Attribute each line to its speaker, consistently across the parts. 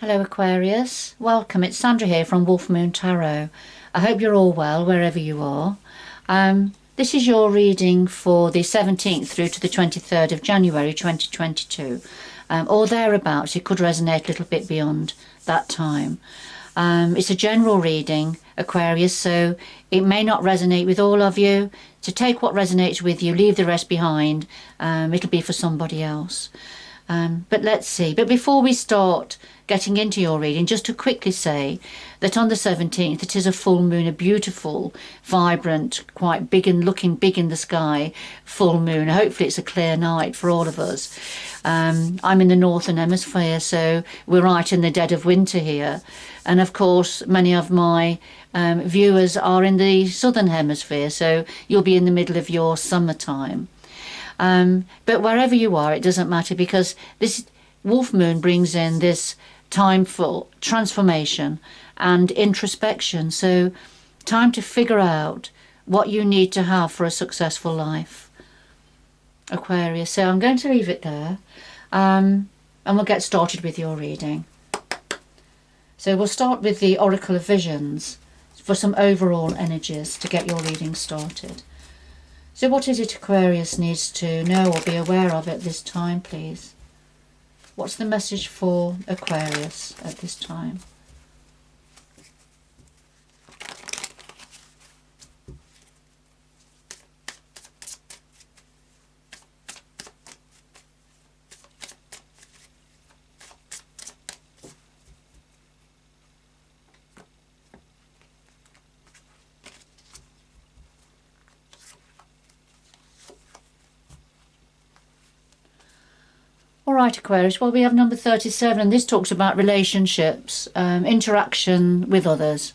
Speaker 1: Hello Aquarius, welcome. It's Sandra here from Wolf Moon Tarot. I hope you're all well wherever you are. This is your reading for the 17th through to the 23rd of January 2022, or thereabouts. It could resonate a little bit beyond that time. It's a general reading, Aquarius, so it may not resonate with all of you. So take what resonates with you, leave the rest behind. It'll be for somebody else. But let's see. But before we start getting into your reading, just to quickly say that on the 17th it is a full moon, a beautiful, vibrant, quite big and looking big in the sky full moon. Hopefully it's a clear night for all of us. I'm in the northern hemisphere, so we're right in the dead of winter here. And of course many of my viewers are in the southern hemisphere, so you'll be in the middle of your summertime. But wherever you are, it doesn't matter, because this wolf moon brings in this time for transformation and introspection. So time to figure out what you need to have for a successful life, Aquarius. So I'm going to leave it there, and we'll get started with your reading. So we'll start with the Oracle of Visions for some overall energies to get your reading started. So what is it Aquarius needs to know or be aware of at this time, please? What's the message for Aquarius at this time? Alright Aquarius, well we have number 37, and this talks about relationships, interaction with others.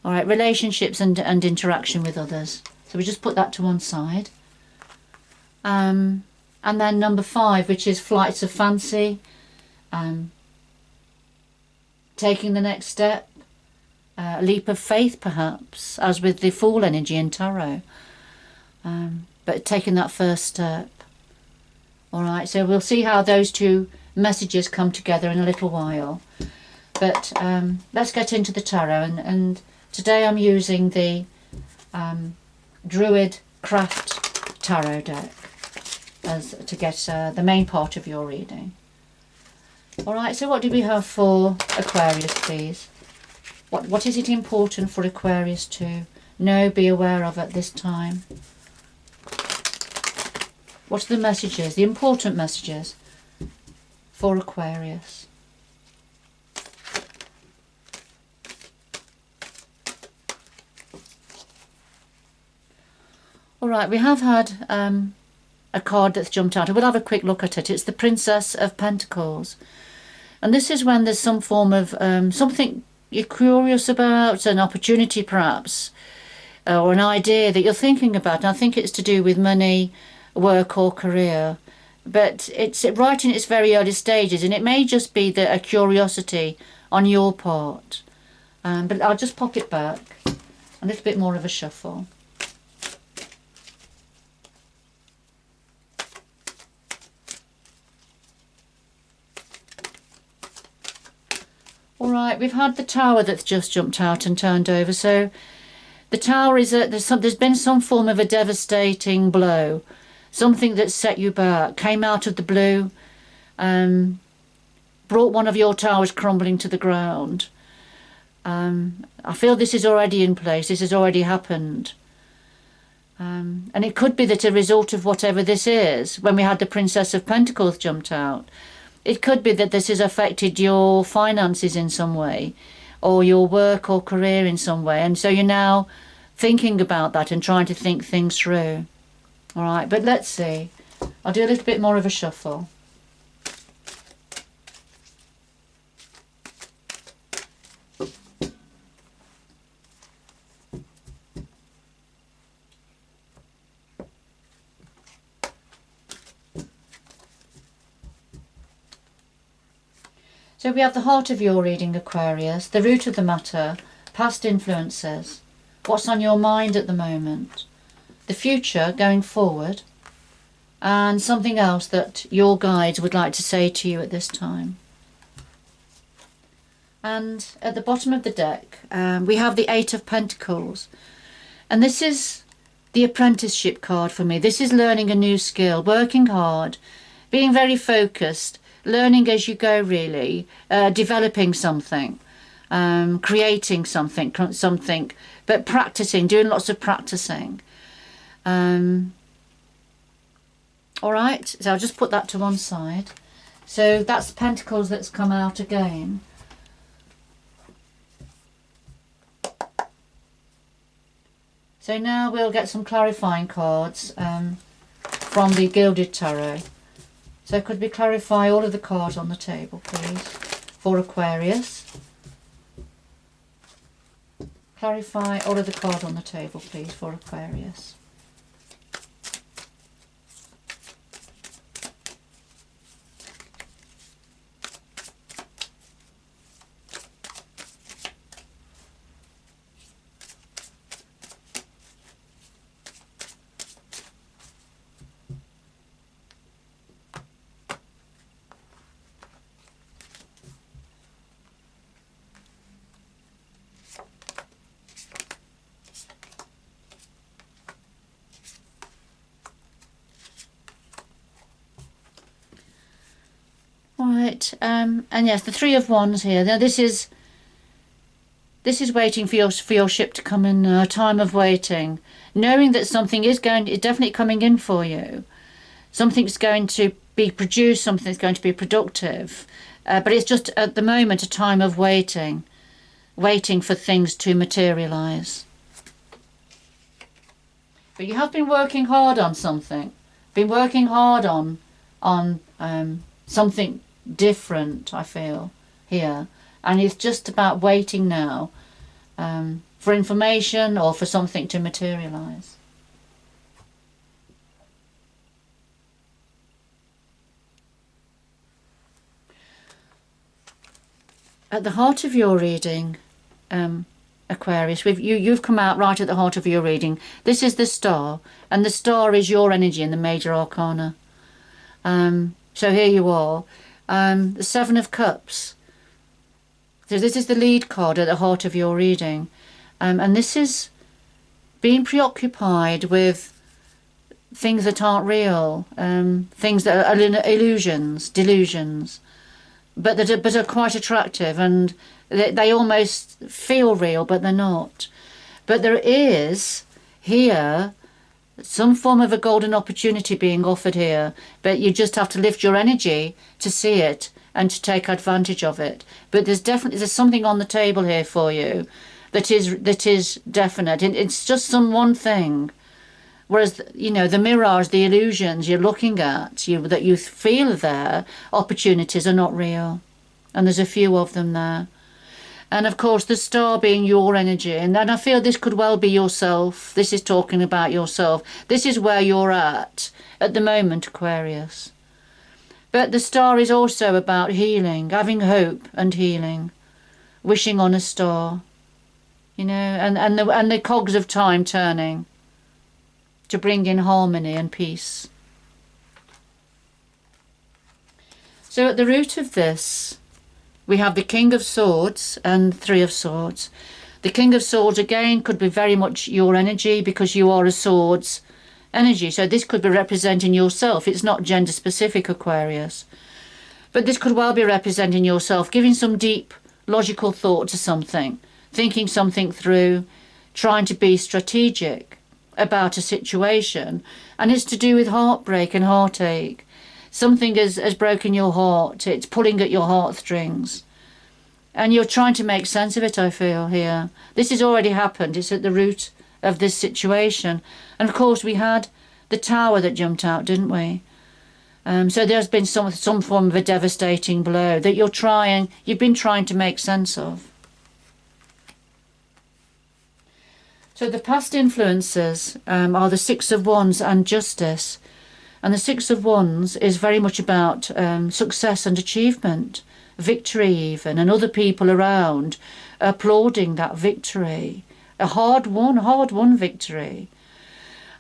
Speaker 1: Alright, relationships and interaction with others. So we just put that to one side. And then number 5, which is flights of fancy, taking the next step, a leap of faith perhaps, as with the Fool energy in Tarot. But taking that first step. Alright, so we'll see how those two messages come together in a little while. But let's get into the tarot. And today I'm using the Druid Craft Tarot deck as to get the main part of your reading. Alright, so what do we have for Aquarius, please? What is it important for Aquarius to know, be aware of at this time? What are the messages, the important messages for Aquarius? Alright, we have had a card that's jumped out. We'll have a quick look at it. It's the Princess of Pentacles. And this is when there's some form of something you're curious about, an opportunity perhaps, or an idea that you're thinking about. And I think it's to do with money, work or career, but it's right in its very early stages, and it may just be a curiosity on your part. But I'll just pop it back, a little bit more of a shuffle. Alright, we've had the Tower that's just jumped out and turned over. So the Tower is there's been some form of a devastating blow. Something that set you back, came out of the blue, brought one of your towers crumbling to the ground. I feel this is already in place, this has already happened. And it could be that a result of whatever this is, when we had the Princess of Pentacles jumped out, it could be that this has affected your finances in some way, or your work or career in some way. And so you're now thinking about that and trying to think things through. Alright, but let's see. I'll do a little bit more of a shuffle. So we have the heart of your reading, Aquarius, the root of the matter, past influences, what's on your mind at the moment, the future going forward, and something else that your guides would like to say to you at this time. And at the bottom of the deck, we have the Eight of Pentacles. And this is the apprenticeship card for me. This is learning a new skill, working hard, being very focused, learning as you go, really, developing something, creating something, but practicing, doing lots of practicing. All right, so I'll just put that to one side. So that's Pentacles that's come out again. So now we'll get some clarifying cards from the Gilded Tarot. So could we clarify all of the cards on the table, please, for Aquarius? Clarify all of the cards on the table, please, for Aquarius. Right, and yes, the Three of Wands here. Now this is waiting for your ship to come in. A time of waiting, knowing that something is definitely coming in for you. Something's going to be produced. Something's going to be productive, but it's just at the moment a time of waiting for things to materialize. But you have been working hard on something. Been working hard on something different, I feel, here, and it's just about waiting now for information or for something to materialize. At the heart of your reading, Aquarius, you've come out right at the heart of your reading. This is the Star, and the Star is your energy in the Major Arcana. So here you are. The Seven of Cups. So this is the lead card at the heart of your reading. And this is being preoccupied with things that aren't real, things that are illusions, delusions, but that are quite attractive, and they almost feel real, but they're not. But there is here some form of a golden opportunity being offered here, but you just have to lift your energy to see it and to take advantage of it. But there's something on the table here for you that is definite. It's just some one thing, whereas the mirage, the illusions you're looking at, that you feel there, opportunities are not real, and there's a few of them there. And of course, the Star being your energy. And I feel this could well be yourself. This is talking about yourself. This is where you're at the moment, Aquarius. But the Star is also about healing, having hope and healing, wishing on a star, and the cogs of time turning to bring in harmony and peace. So at the root of this, we have the King of Swords and Three of Swords. The King of Swords, again, could be very much your energy because you are a swords energy. So this could be representing yourself. It's not gender specific, Aquarius. But this could well be representing yourself, giving some deep logical thought to something, thinking something through, trying to be strategic about a situation. And it's to do with heartbreak and heartache. Something has broken your heart. It's pulling at your heartstrings. And you're trying to make sense of it, I feel, here. This has already happened. It's at the root of this situation. And of course, we had the Tower that jumped out, didn't we? So there's been some form of a devastating blow that you've been trying to make sense of. So the past influences are the Six of Wands and Justice. And the Six of Wands is very much about success and achievement, victory even, and other people around applauding that victory. A hard-won victory.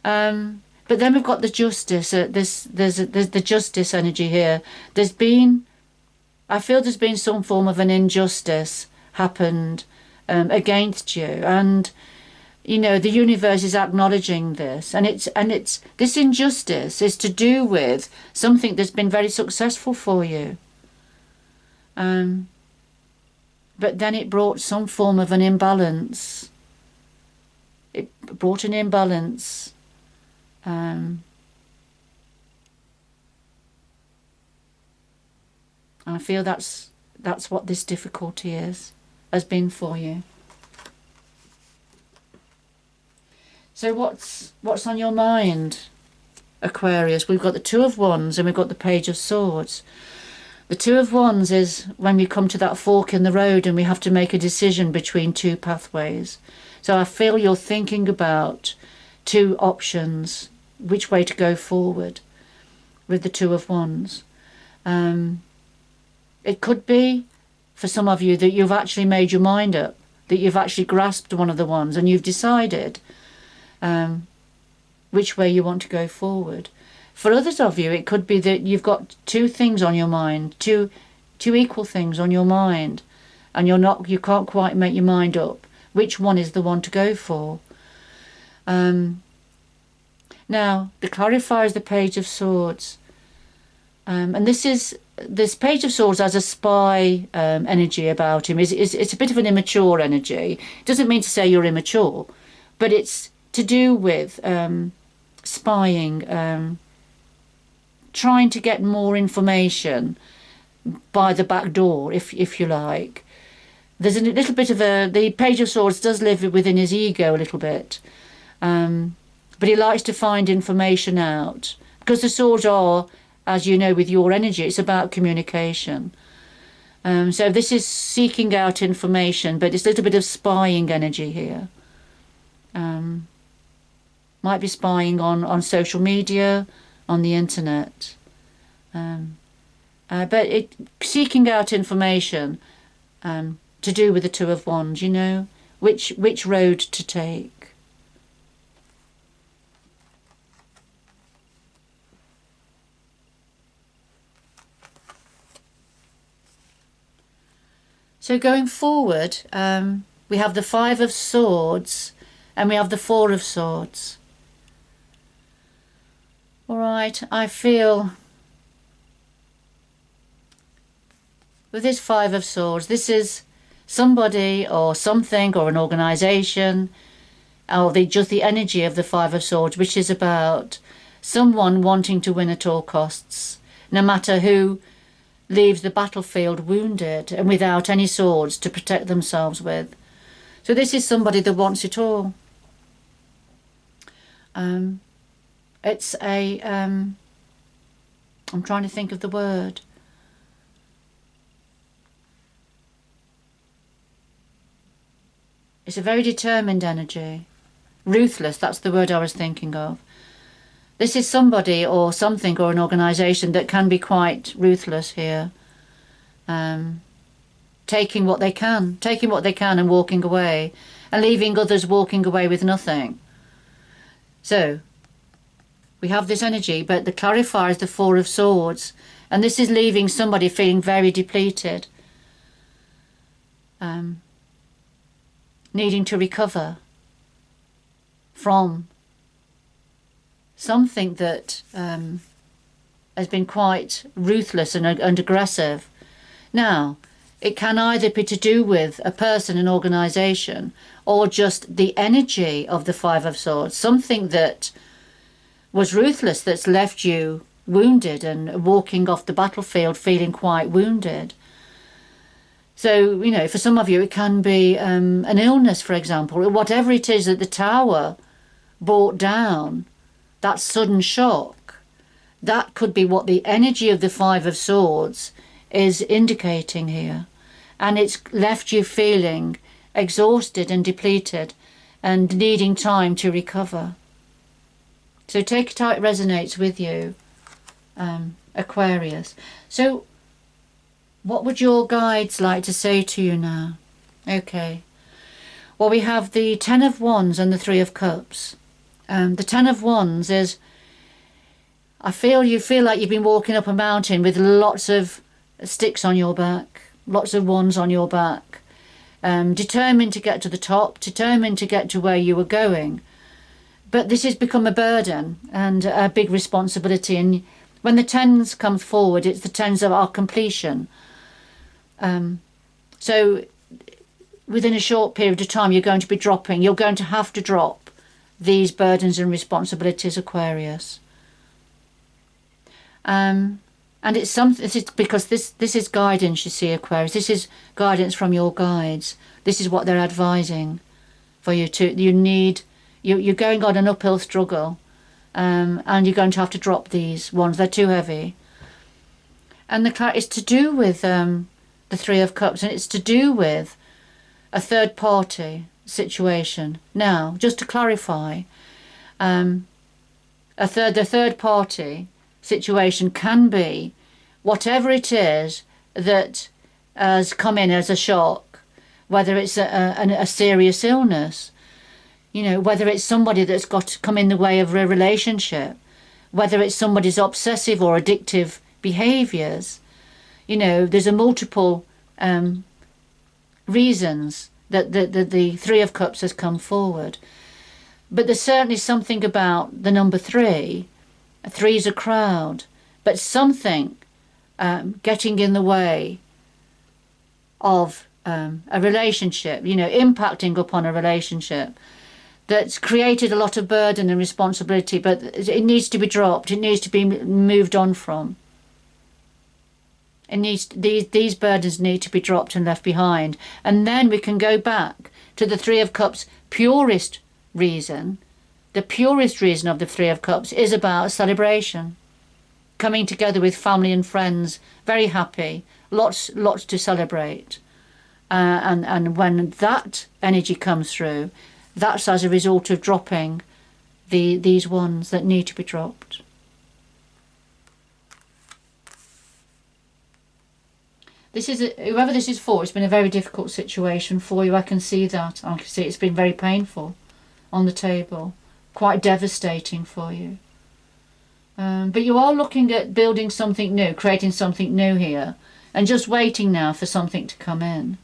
Speaker 1: But then we've got the Justice. There's the Justice energy here. I feel there's been some form of an injustice happened against you. And you know, the universe is acknowledging this, and it's this injustice is to do with something that's been very successful for you. But then it brought some form of an imbalance. It brought an imbalance. I feel that's what this difficulty has been for you. So what's on your mind, Aquarius? We've got the Two of Wands and we've got the Page of Swords. The Two of Wands is when we come to that fork in the road and we have to make a decision between two pathways. So I feel you're thinking about two options, which way to go forward with the Two of Wands. It could be, for some of you, that you've actually made your mind up, that you've actually grasped one of the wands and you've decided which way you want to go forward. For others of you, it could be that you've got two things on your mind, two equal things on your mind, and you can't quite make your mind up which one is the one to go for. Now, the clarifier is the Page of Swords, and this Page of Swords has a spy energy about him. It's a bit of an immature energy. It doesn't mean to say you're immature, but it's to do with spying, trying to get more information by the back door, if you like. There's a little bit of the Page of Swords does live within his ego a little bit, but he likes to find information out, because the swords are, as you know, with your energy, it's about communication. So this is seeking out information, but it's a little bit of spying energy here. Might be spying on social media, on the internet. But seeking out information to do with the Two of Wands, you know, which road to take. So going forward, we have the Five of Swords and we have the Four of Swords. All right, I feel with this Five of Swords, this is somebody or something or an organisation, or just the energy of the Five of Swords, which is about someone wanting to win at all costs, no matter who leaves the battlefield wounded and without any swords to protect themselves with. So this is somebody that wants it all. It's a I'm trying to think of the word. It's a very determined energy. Ruthless, that's the word I was thinking of. This is somebody or something or an organisation that can be quite ruthless here. Taking what they can and walking away, and leaving others walking away with nothing. So, we have this energy, but the clarifier is the Four of Swords, and this is leaving somebody feeling very depleted, needing to recover from something that has been quite ruthless and aggressive. Now, it can either be to do with a person, an organisation, or just the energy of the Five of Swords, something that was ruthless that's left you wounded and walking off the battlefield feeling quite wounded. So, you know, for some of you it can be an illness, for example, or whatever it is that the tower brought down, that sudden shock. That could be what the energy of the Five of Swords is indicating here. And it's left you feeling exhausted and depleted and needing time to recover. So take it how it resonates with you, Aquarius. So what would your guides like to say to you now? Okay. Well, we have the Ten of Wands and the Three of Cups. The Ten of Wands is, you feel like you've been walking up a mountain with lots of sticks on your back, lots of wands on your back, determined to get to the top, determined to get to where you were going. But this has become a burden and a big responsibility. And when the tens comes forward, it's the tens of our completion. So within a short period of time, you're going to be dropping. You're going to have to drop these burdens and responsibilities, Aquarius. And it's something. It's because this is guidance. You see, Aquarius. This is guidance from your guides. This is what they're advising for you to. You're going on an uphill struggle, and you're going to have to drop these ones. They're too heavy. And it's to do with the Three of Cups, and it's to do with a third party situation. Now, just to clarify, the third party situation can be whatever it is that has come in as a shock, whether it's a serious illness, whether it's somebody that's got to come in the way of a relationship, whether it's somebody's obsessive or addictive behaviours. There's a multiple reasons that the Three of Cups has come forward. But there's certainly something about the number three. Three's a crowd, but something getting in the way of a relationship, impacting upon a relationship that's created a lot of burden and responsibility, but it needs to be dropped. It needs to be moved on from. These burdens need to be dropped and left behind. And then we can go back to the Three of Cups' purest reason. The purest reason of the Three of Cups is about celebration. Coming together with family and friends, very happy, lots to celebrate. And when that energy comes through, that's as a result of dropping these ones that need to be dropped. Whoever this is for, it's been a very difficult situation for you. I can see that. I can see it's been very painful on the table, quite devastating for you. But you are looking at building something new, creating something new here, and just waiting now for something to come in.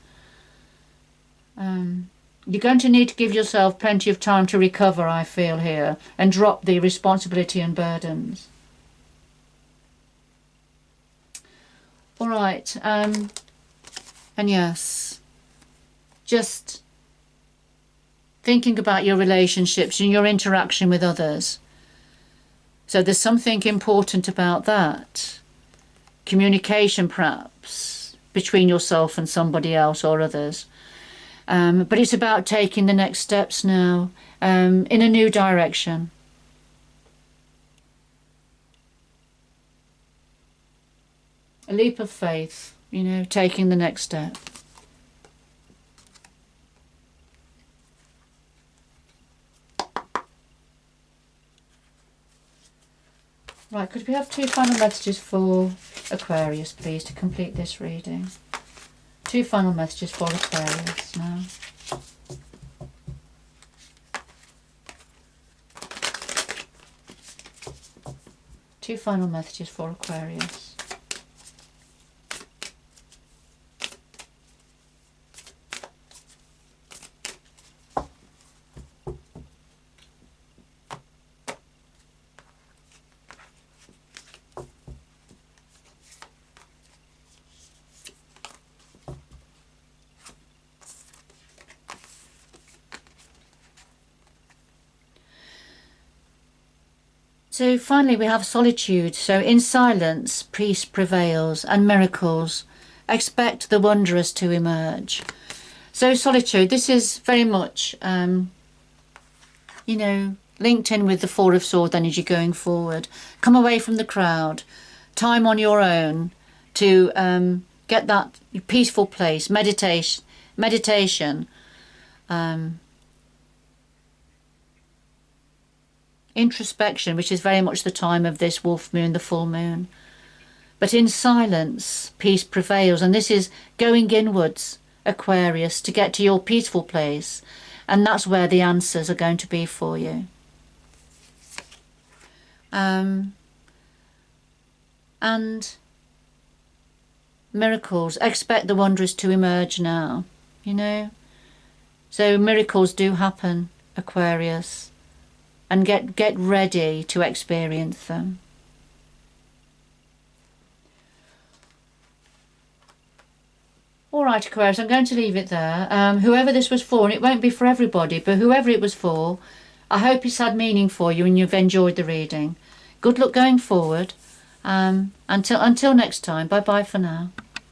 Speaker 1: You're going to need to give yourself plenty of time to recover, I feel here, and drop the responsibility and burdens. All right, and yes, just thinking about your relationships and your interaction with others. So there's something important about that. Communication, perhaps, between yourself and somebody else or others. But it's about taking the next steps now in a new direction. A leap of faith, taking the next step. Right, could we have two final messages for Aquarius, please, to complete this reading? Two final messages for Aquarius now. Two final messages for Aquarius. So finally we have solitude. So in silence, peace prevails and miracles. Expect the wondrous to emerge. So solitude, this is very much, linked in with the Four of Swords energy going forward. Come away from the crowd. Time on your own to get that peaceful place. Meditation. Introspection, which is very much the time of this wolf moon, the full moon. But in silence, peace prevails. And this is going inwards, Aquarius, to get to your peaceful place. And that's where the answers are going to be for you. And miracles. Expect the wondrous to emerge now. you know. So miracles do happen, Aquarius, and get ready to experience them. All right, Aquarius, I'm going to leave it there. Whoever this was for, and it won't be for everybody, but whoever it was for, I hope it's had meaning for you and you've enjoyed the reading. Good luck going forward. Until next time, bye-bye for now.